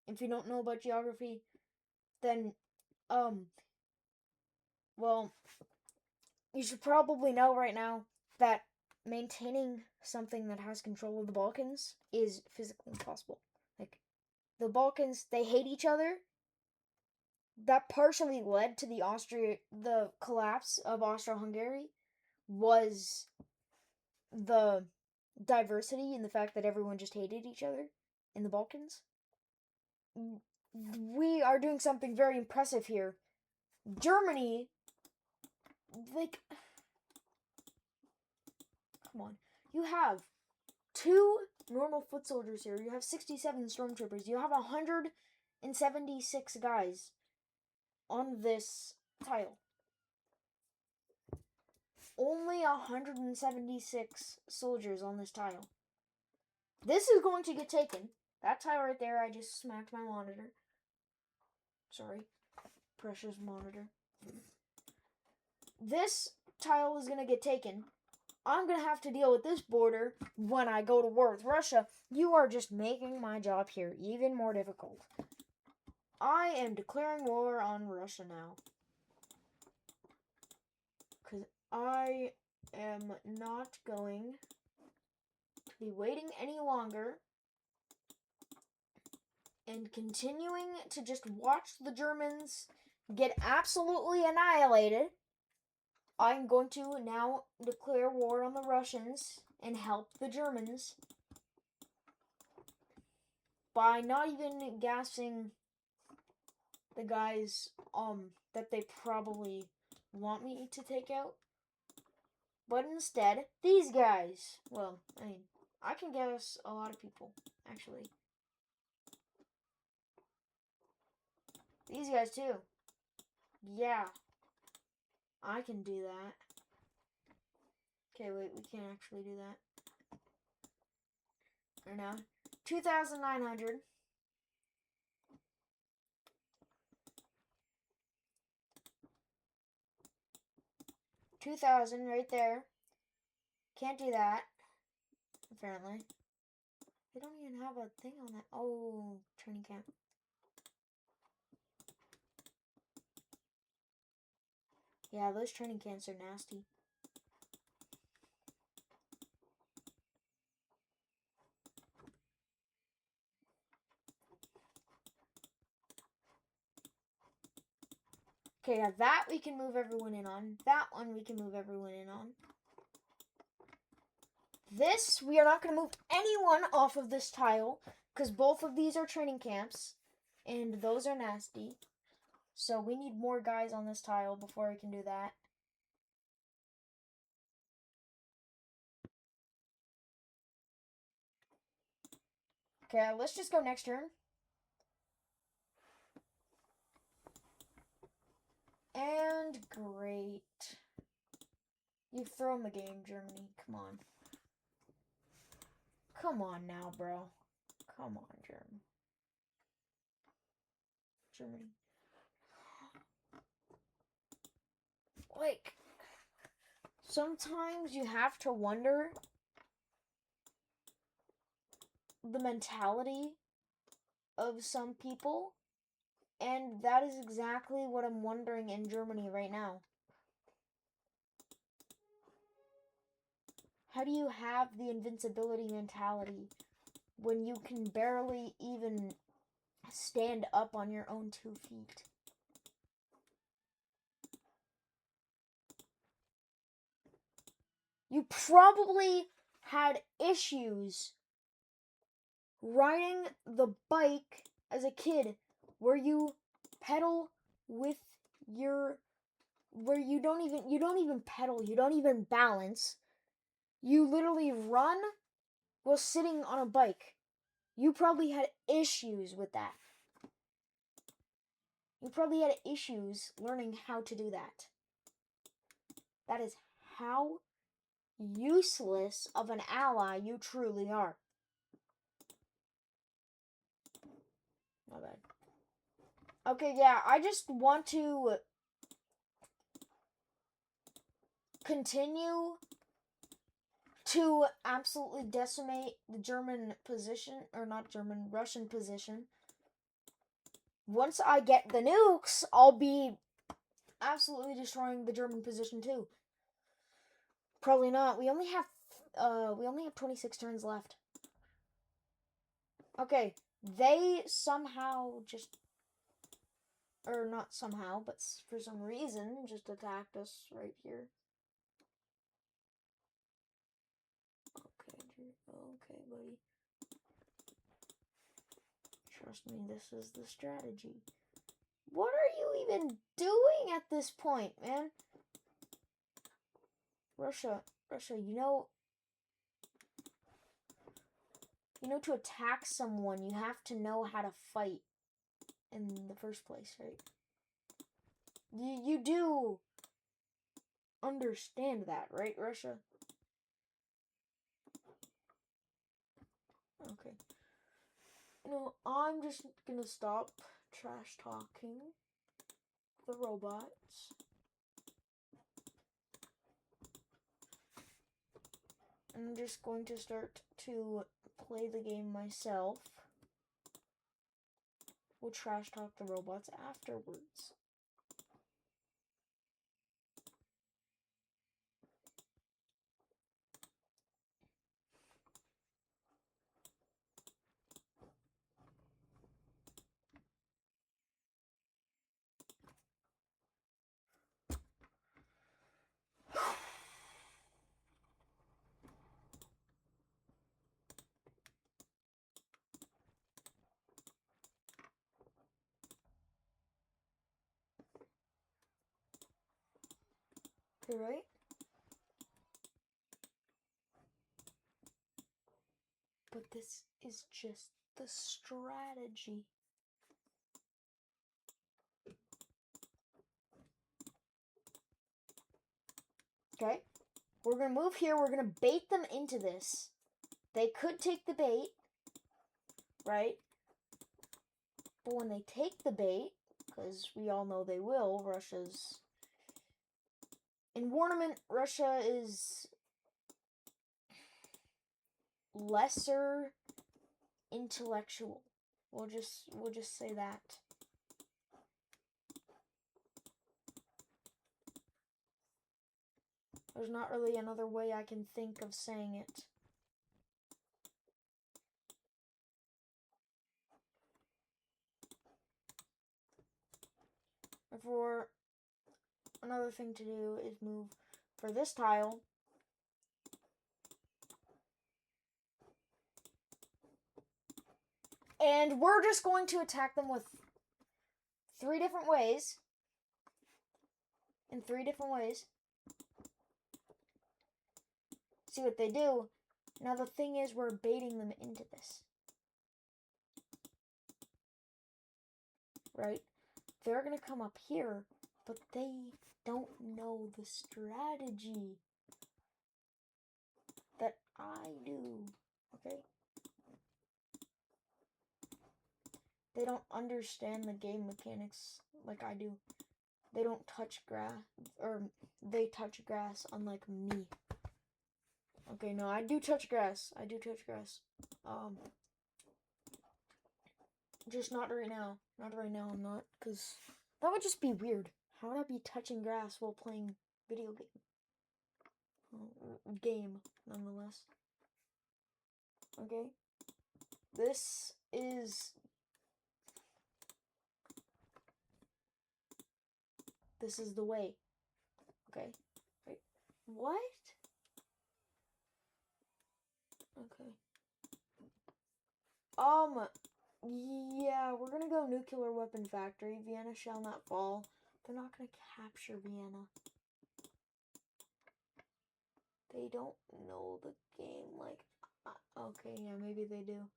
if you don't know about geography, then, well, you should probably know right now that maintaining something that has control of the Balkans is physically impossible. Like, the Balkans, they hate each other. That partially led to the collapse of Austro-Hungary was the diversity and the fact that everyone just hated each other in the Balkans. We are doing something very impressive here. Germany, like, come on. You have 2 normal foot soldiers here. You have 67 stormtroopers. You have 176 guys on this tile. Only 176 soldiers on this tile. This is going to get taken. That tile right there, I just smacked my monitor. Sorry. Precious monitor. This tile is going to get taken. I'm going to have to deal with this border when I go to war with Russia. You are just making my job here even more difficult. I am declaring war on Russia now. Because I am not going to be waiting any longer and continuing to just watch the Germans get absolutely annihilated. I'm going to now declare war on the Russians and help the Germans by not even gassing the guys that they probably want me to take out, but instead these guys. Well, I mean, I can gas a lot of people, actually. These guys too. Yeah, I can do that. Okay, wait, we can't actually do that. Or now, 2,900. 2,000 right there. Can't do that, apparently. They don't even have a thing on that. Oh, training camp. Yeah, those training camps are nasty. Okay, yeah, that we can move everyone in on. That one we can move everyone in on. This, we are not going to move anyone off of this tile, because both of these are training camps, and those are nasty. So we need more guys on this tile before we can do that. Okay, let's just go next turn. And great. You've thrown the game, Germany. Come on. Come on now, bro. Come on, Germany. Germany. Like, sometimes you have to wonder the mentality of some people, and that is exactly what I'm wondering in Germany right now. How do you have the invincibility mentality when you can barely even stand up on your own 2 feet? You probably had issues riding the bike as a kid where you pedal with your you don't even pedal, you don't even balance. You literally run while sitting on a bike. You probably had issues with that. You probably had issues learning how to do that. That is how useless of an ally you truly are. My bad. Okay, yeah, I just want to continue to absolutely decimate the German position, or not German, Russian position. Once I get the nukes, I'll be absolutely destroying the German position too. Probably not. We only have 26 turns left. Okay, they somehow just, or not somehow, but for some reason, just attacked us right here. Okay, buddy. Trust me, this is the strategy. What are you even doing at this point, man? Russia, to attack someone, you have to know how to fight in the first place, right? You do understand that, right, Russia? Okay. I'm just gonna stop trash talking the robots. I'm just going to start to play the game myself. We'll trash talk the robots afterwards. Okay, right? But this is just the strategy. Okay, we're gonna move here. We're gonna bait them into this. They could take the bait, right? But when they take the bait, because we all know they will, Russia's in Warnament, Russia is lesser intellectual. We'll just say that. There's not really another way I can think of saying it. Therefore, another thing to do is move for this tile. And we're just going to attack them with 3 different ways. In 3 different ways. See what they do. Now the thing is, we're baiting them into this. Right? They're going to come up here, but they don't know the strategy that I do. Okay? They don't understand the game mechanics like I do. They don't touch grass, or they touch grass unlike me. Okay, no, I do touch grass. I do touch grass. Just not right now. Not right now, I'm not, because that would just be weird. How would I be touching grass while playing video game, nonetheless. Okay? This is the way. Okay? Wait. What? Okay. Yeah, we're gonna go nuclear weapon factory. Vienna shall not fall. They're not gonna capture Vienna. They don't know the game like... okay, yeah, maybe they do.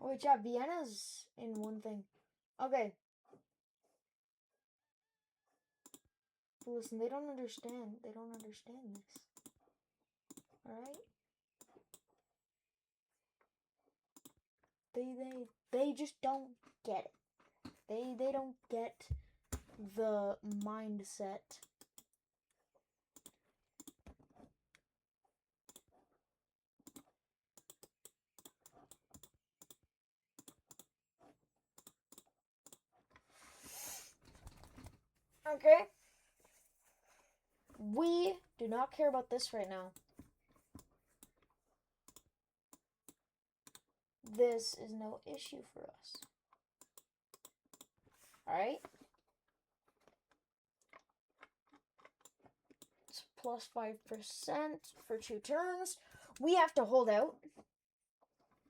Wait, yeah, Vienna's in one thing. Okay. Listen, they don't understand. They don't understand this. Alright? They just don't get it. They don't get the mindset. Okay? We do not care about this right now. This is no issue for us. Alright? It's plus 5% for 2 turns. We have to hold out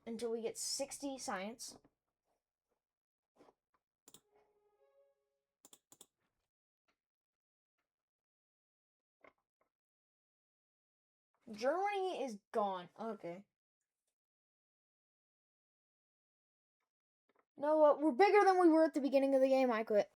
until we get 60 science. Germany is gone. Okay. No, we're bigger than we were at the beginning of the game. I quit.